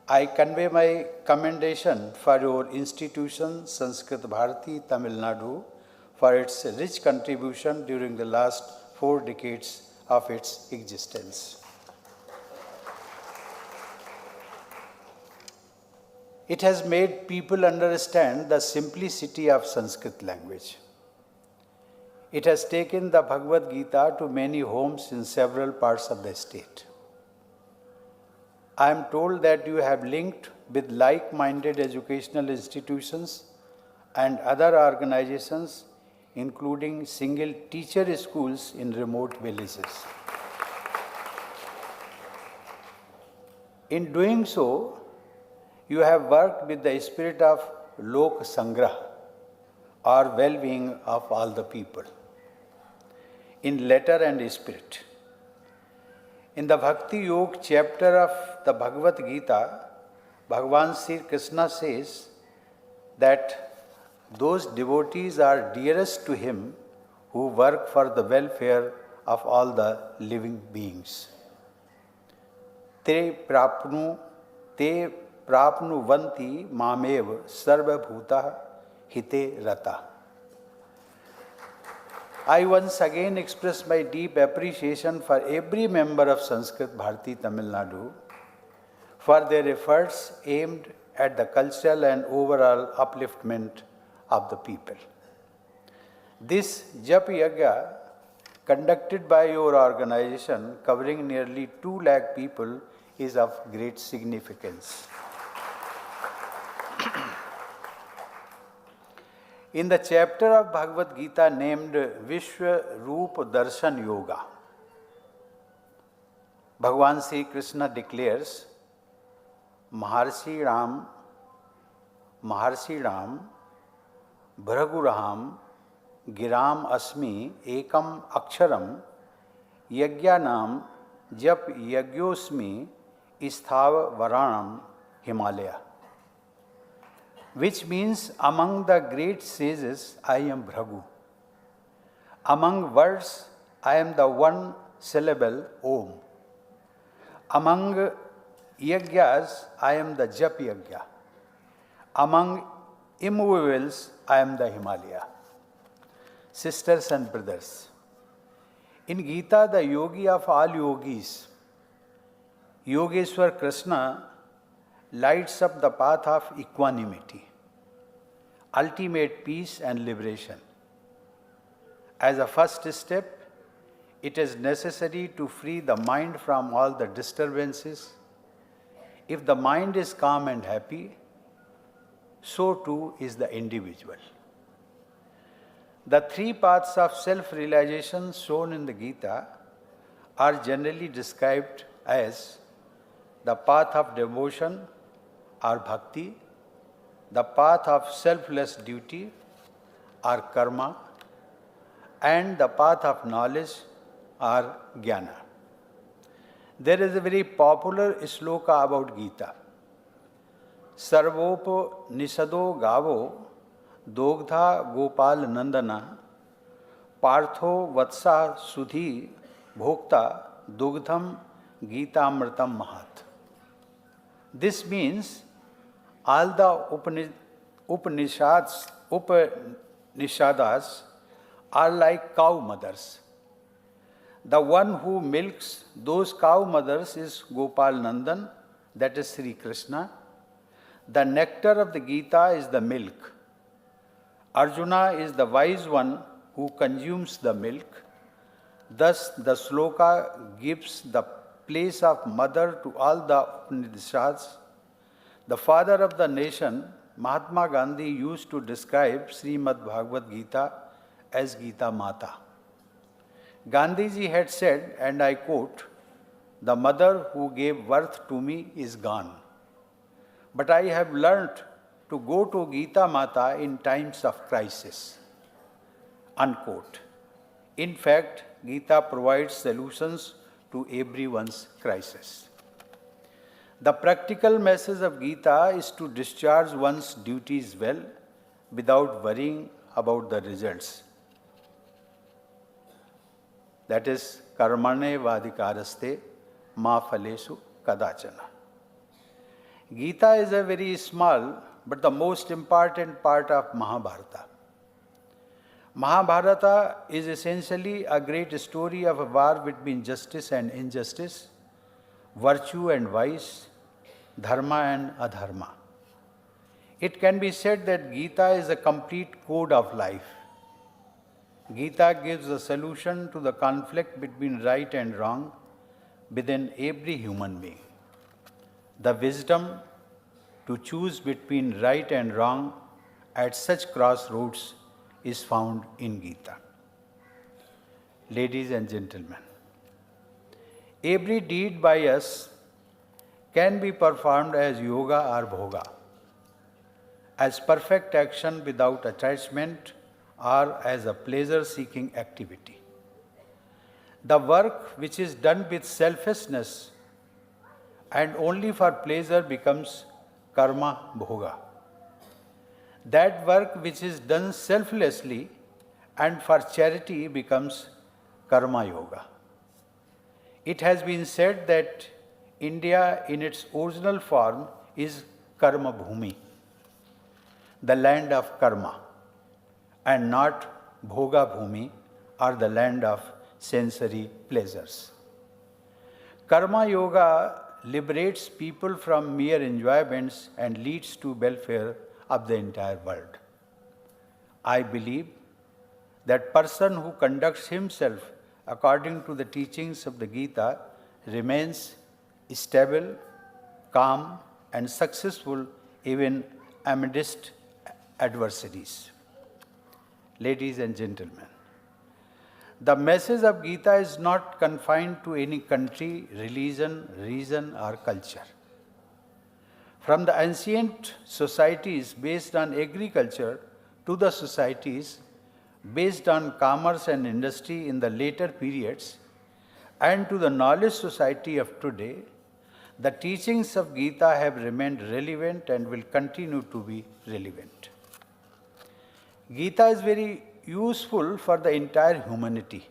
I convey my commendation for your institution, Samskrita Bharati, Tamilnadu, for its rich contribution during the last 4 decades of its existence. It has made people understand the simplicity of Sanskrit language. It has taken the Bhagavad Gita to many homes in several parts of the state. I am told that you have linked with like-minded educational institutions and other organizations, including single teacher schools in remote villages. In doing so, you have worked with the spirit of Lok Sangrah, or well-being of all the people, in letter and spirit. In the Bhakti Yoga chapter of the Bhagavad Gita, Bhagavan Sri Krishna says that those devotees are dearest to him who work for the welfare of all the living beings. Te prapnuvanti mamev sarva bhuta hite rata. I once again express my deep appreciation for every member of Sanskrit Bharati Tamil Nadu for their efforts aimed at the cultural and overall upliftment of the people. This Jap Yagya, conducted by your organization, covering nearly 2 lakh people, is of great significance. In the chapter of Bhagavad Gita named Vishwa Roop Darshan Yoga, Bhagavan Sri Krishna declares, Maharshi Ram, Bhraguraham, Giram Asmi, Ekam Aksharam, Yagyanam, Jap Yagyosmi, Isthav Varanam, Himalaya. Which means, among the great sages, I am Bhragu. Among words, I am the one syllable Om. Among Yagyas, I am the Jap Yagya. Among immovables, I am the Himalaya. Sisters and brothers, in Gita, the yogi of all yogis, Yogeshwar Krishna, lights up the path of equanimity, ultimate peace and liberation. As a first step, it is necessary to free the mind from all the disturbances. If the mind is calm and happy, so too is the individual. The 3 paths of self-realization shown in the Gita are generally described as the path of devotion or bhakti, the path of selfless duty or karma, and the path of knowledge or jnana. There is a very popular sloka about Gita. Sarvopo nisado gavo dogdha gopal nandana partho vatsa sudhi bhokta dugdham gitamrutam mahat. This means all the Upanishads are like cow mothers. The one who milks those cow mothers is Gopal Nandan, that is Sri Krishna. The nectar of the Gita is the milk. Arjuna is the wise one who consumes the milk. Thus, the sloka gives the place of mother to all the Upanishads The father of the nation, Mahatma Gandhi, used to describe Srimad Bhagavad Gita as Gita Mata. Gandhiji had said, and I quote, "The mother who gave birth to me is gone. But I have learnt to go to Gita Mata in times of crisis." Unquote. In fact, Gita provides solutions to everyone's crisis. The practical message of Gita is to discharge one's duties well without worrying about the results. That is, karmane vadikaraste ma phalesu kadachana. Gita is a very small but the most important part of Mahabharata. Mahabharata is essentially a great story of a war between justice and injustice, virtue and vice, dharma and adharma. It can be said that Gita is a complete code of life. Gita gives a solution to the conflict between right and wrong within every human being. The wisdom to choose between right and wrong at such crossroads is found in Gita. Ladies and gentlemen, every deed by us can be performed as yoga or bhoga, as perfect action without attachment, or as a pleasure-seeking activity. The work which is done with selfishness and only for pleasure becomes karma bhoga. That work which is done selflessly and for charity becomes karma yoga. It has been said that India in its original form is karma bhumi, the land of karma, and not bhoga bhumi, or the land of sensory pleasures. Karma yoga liberates people from mere enjoyments and leads to welfare of the entire world. I believe that person who conducts himself according to the teachings of the Gita remains stable, calm, and successful even amidst adversities. Ladies and gentlemen, the message of Gita is not confined to any country, religion, region, or culture. From the ancient societies based on agriculture to the societies based on commerce and industry in the later periods, and to the knowledge society of today, the teachings of Gita have remained relevant and will continue to be relevant. Gita is very useful for the entire humanity.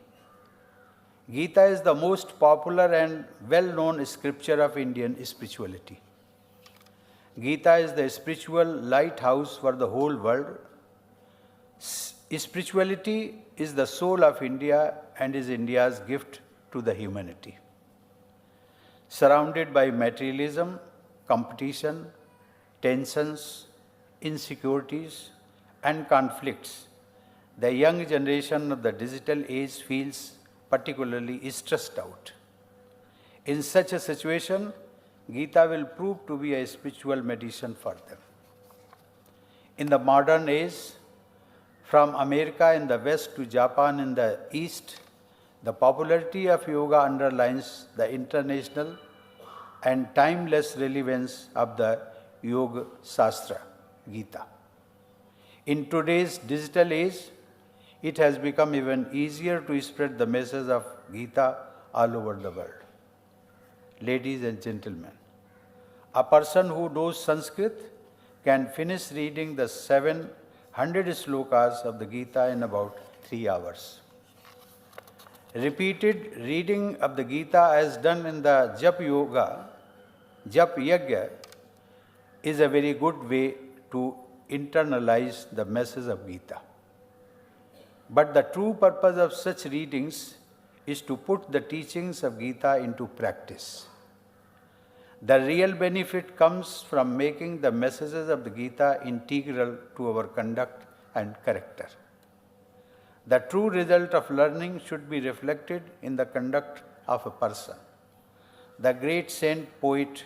Gita is the most popular and well-known scripture of Indian spirituality. Gita is the spiritual lighthouse for the whole world. Spirituality is the soul of India and is India's gift to the humanity. Surrounded by materialism, competition, tensions, insecurities, and conflicts, the young generation of the digital age feels particularly stressed out. In such a situation, Gita will prove to be a spiritual medicine for them. In the modern age, from America in the west to Japan in the east, the popularity of yoga underlines the international and timeless relevance of the Yoga Shastra, Gita. In today's digital age, it has become even easier to spread the message of Gita all over the world. Ladies and gentlemen, a person who knows Sanskrit can finish reading the 700 slokas of the Gita in about 3 hours. Repeated reading of the Gita as done in the Jap Yoga, Jap Yagya, is a very good way to internalize the message of Gita. But the true purpose of such readings is to put the teachings of Gita into practice. The real benefit comes from making the messages of the Gita integral to our conduct and character. The true result of learning should be reflected in the conduct of a person. The great saint poet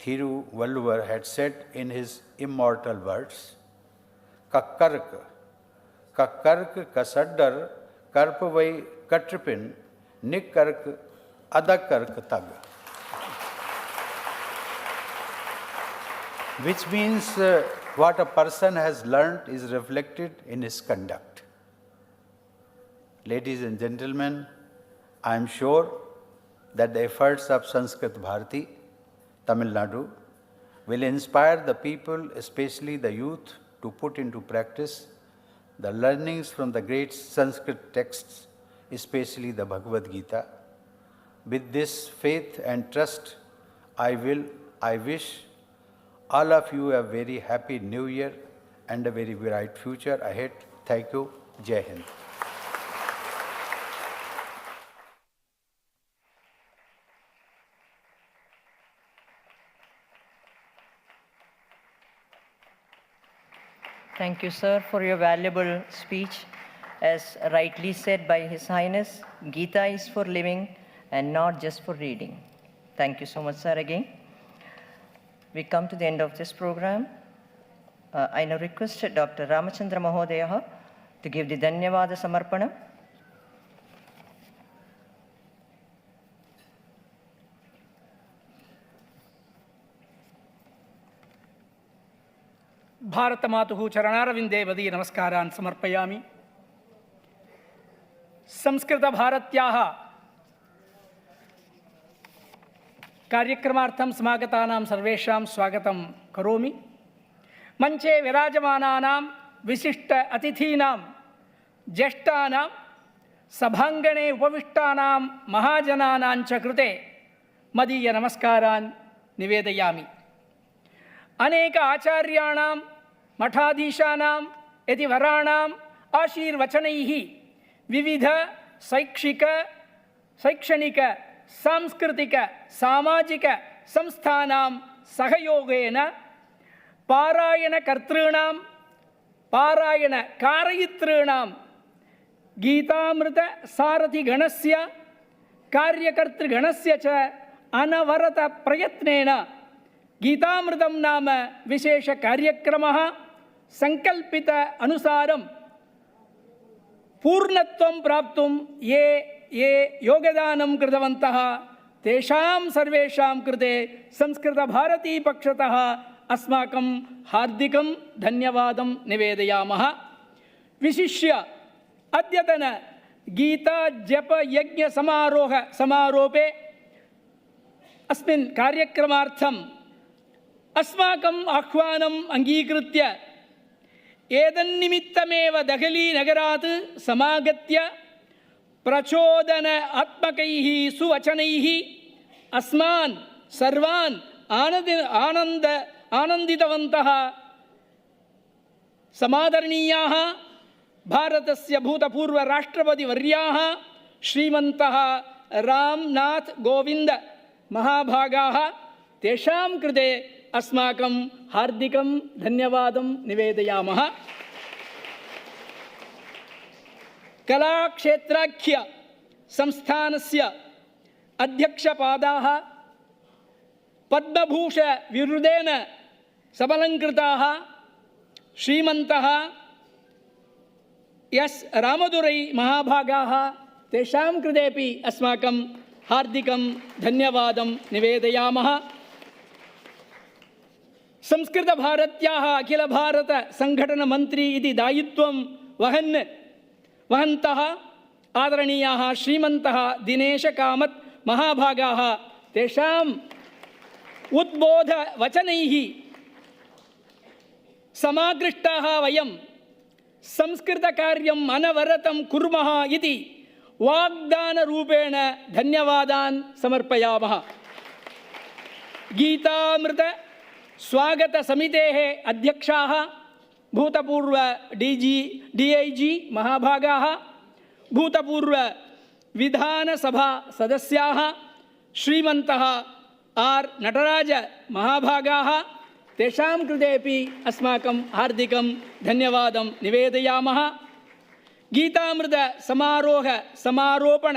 Thiru Valluvar had said in his immortal words, Kakkark, Kakkark Kasaddar Karpavai Katripin Nikkark Adakark Tag. Which means what a person has learnt is reflected in his conduct. Ladies and gentlemen, I am sure that the efforts of Sanskrit Bharati, Tamilnadu, will inspire the people, especially the youth, to put into practice the learnings from the great Sanskrit texts, especially the Bhagavad Gita. With this faith and trust, I wish all of you a very happy New Year and a very bright future ahead. Thank you. Jai Hind. Thank you, sir, for your valuable speech. As rightly said by His Highness, Gita is for living and not just for reading. Thank you so much, sir, again. We come to the end of this program. I now request Dr. Ramachandra Mahodaya to give the Dhanyavada Samarpana. भारतमातुः चरणारविन्दे वदी नमस्कारान् समर्पयामि। संस्कृतभारत्याः कार्यक्रमार्थं समागतानां सर्वेषां स्वागतं करोमि। मंचे विराजमानानां विशिष्ट अतिथीनां ज्येष्ठानां सभाङ्गणे उपविष्टानां महाजनानां च कृते मदीय नमस्कारान् निवेदयामि। अनेक आचार्याणां मठाधीशानां यतिवराणाम् आशीर्वचनैः विविध शैक्षणिक सांस्कृतिक सामाजिक संस्थानां सहयोगेन पारायणकर्तॄणां पारायणकारयितॄणां गीतामृत सारथिगणस्य कार्यकर्तृगणस्य च अनवरत प्रयत्नेन गीतामृतं नाम विशेष कार्यक्रमः संकल्पित अनुसारं पूर्णत्वं प्राप्तुं ये योगदानं कृतवन्तः तेषां सर्वेषां कृते संस्कृतभारती पक्षतः अस्माकं हार्दिकं धन्यवादं निवेदयामः। विशिष्य अद्यतन गीता जप यज्ञ समारोपे अस्मिन् कार्यक्रमार्थं अस्माकम् आह्वानम् अङ्गीकृत्य एतन्निमित्तमेव दहलीनगरात् समागत्य प्रचोदनात्मकैः सुवचनैः अस्मान् सर्वान् आनन्दितवन्तः समादरणीयाः भारतस्य भूतपूर्वराष्ट्रपतिवर्याः श्रीमन्तः रामनाथ कोविन्द महाभागाः तेषां कृते अस्माकं हार्दिकं धन्यवादं निवेदयामः। कलाक्षेत्राख्य संस्थानस्य अध्यक्षपादाः पद्मभूषणविरुदेन समलङ्कृताः श्रीमन्तः एस् रामदुरै महाभागाः तेषां कृतेपि अस्माकं हार्दिकं धन्यवादं निवेदयामः। संस्कृतभारत्याः अखिलभारतसङ्घटनमन्त्री इति दायित्वं वहन्तः आदरणीयाः श्रीमन्तः दिनेशकामत् महाभागाः तेषाम् उद्बोधवचनैः समाकृष्टाः वयं संस्कृतकार्यम् अनवरतं कुर्मः इति वाग्दानरूपेण धन्यवादान् समर्पयामः। गीतामृत स्वागतसमितेः अध्यक्षाः भूतपूर्व DIG महाभागाः भूतपूर्व विधानसभा सदस्याः श्रीमन्तः R नटराज महाभागाः तेषां कृतेपि अस्माकं हार्दिकं धन्यवादं निवेदयामः। गीतामृत समारोपण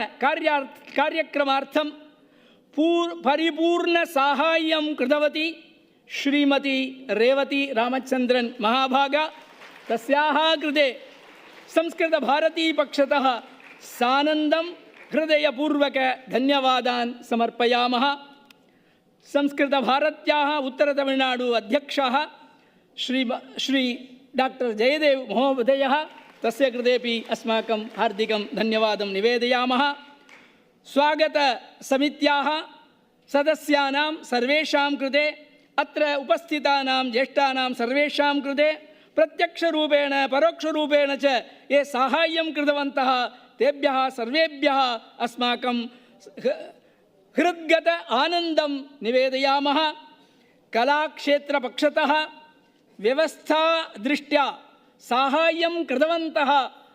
कार्यक्रमार्थं परिपूर्णसाहाय्यं कृतवती श्रीमती रेवती रामचन्द्रन् महाभागा। तस्याः कृते संस्कृतभारतीपक्षतः सानन्दं हृदयपूर्वकधन्यवादान् समर्पयामः। संस्कृतभारत्याः उत्तरतमिळ्नाडु अध्यक्षः श्री डॉक्टर जयदेव महोदयः, तस्य कृतेपि अस्माकं हार्दिकं धन्यवादं निवेदयामः। स्वागतसमित्याः सदस्यानां सर्वेषां कृते, अत्र उपस्थितानां ज्येष्ठानां सर्वेषां कृते, प्रत्यक्षरूपेण परोक्षरूपेण च ये साहाय्यं कृतवन्तः तेभ्यः सर्वेभ्यः अस्माकं हृद्गत आनन्दं निवेदयामः। कलाक्षेत्रपक्षतः व्यवस्थादृष्ट्या साहाय्यं कृतवन्तः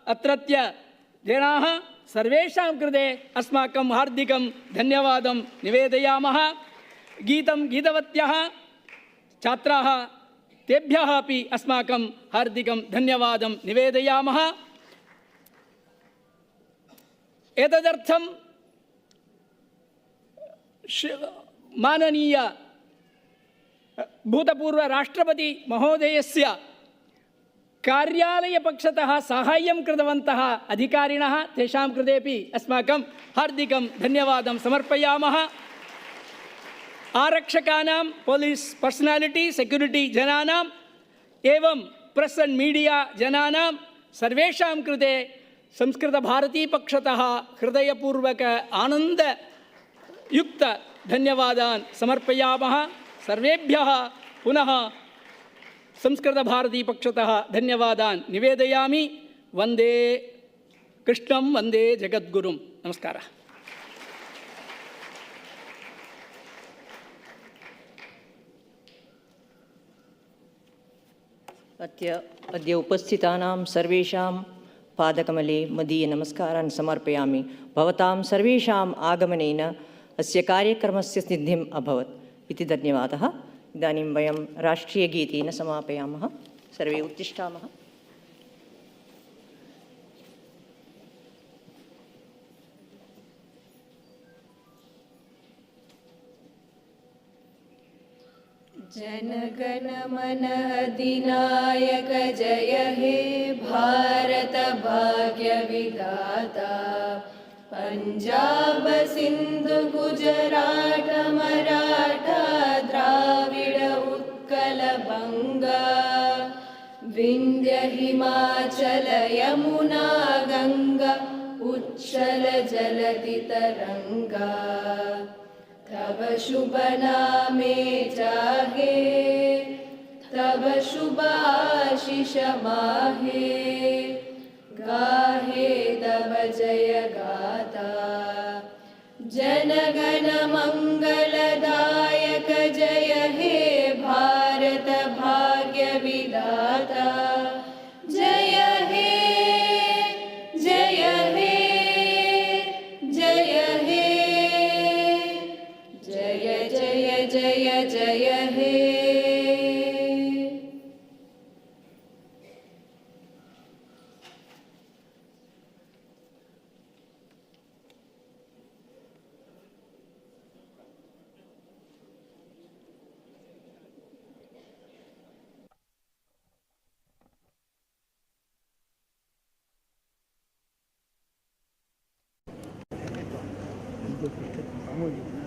अत्रत्य जनाः सर्वेषां कृते अस्माकं हार्दिकं धन्यवादं निवेदयामः। गीतं गीतवत्यः छात्राः तेभ्यः अपि अस्माकं हार्दिकं धन्यवादं निवेदयामः। एतदर्थं माननीय भूतपूर्व राष्ट्रपति महोदयस्य कार्यालयपक्षतः साहाय्यं कृतवन्तः अधिकारिणः तेषां कृतेपि अस्माकं हार्दिकं धन्यवादं समर्पयामः। आरक्षकानां, पोलीस् पर्सनालिटी, सेक्युरिटी जनानाम् एवं प्रेस् एण्ड् मीडिया जनानां सर्वेषां कृते संस्कृतभारतीपक्षतः हृदयपूर्वक आनन्दयुक्त धन्यवादान् समर्पयामः। सर्वेभ्यः पुनः संस्कृतभारतीपक्षतः धन्यवादान् निवेदयामि। वन्दे कृष्णं वन्दे जगद्गुरुं। नमस्कारः। अद्य उपस्थितानां सर्वेषां पादकमले मदीय नमस्कारान् समर्पयामि। भवतां सर्वेषाम् आगमनेन अस्य कार्यक्रमस्य सिद्धिम् अभवत् इति धन्यवादः। इदानीं वयं राष्ट्रीयगीतेन समापयामः। सर्वे उत्तिष्ठामः। जनगण मन अधिनायक जय हे भारत भाग्य विधाता। पंजाब सिंधु गुजरात मराठा द्राविड उत्कल बंगा। विंध्य हिमाचल यमुना गंगा उच्छल जलधि तरंगा। तब शुभ नामे जागे तब शुभ आशीष माहे। गाहे तब जय गाथा जनगण मंगलदायक जय हे भारत भाग्य विधाता। जय हे जय हे जय हे जय जय जय जय हे। Vamos.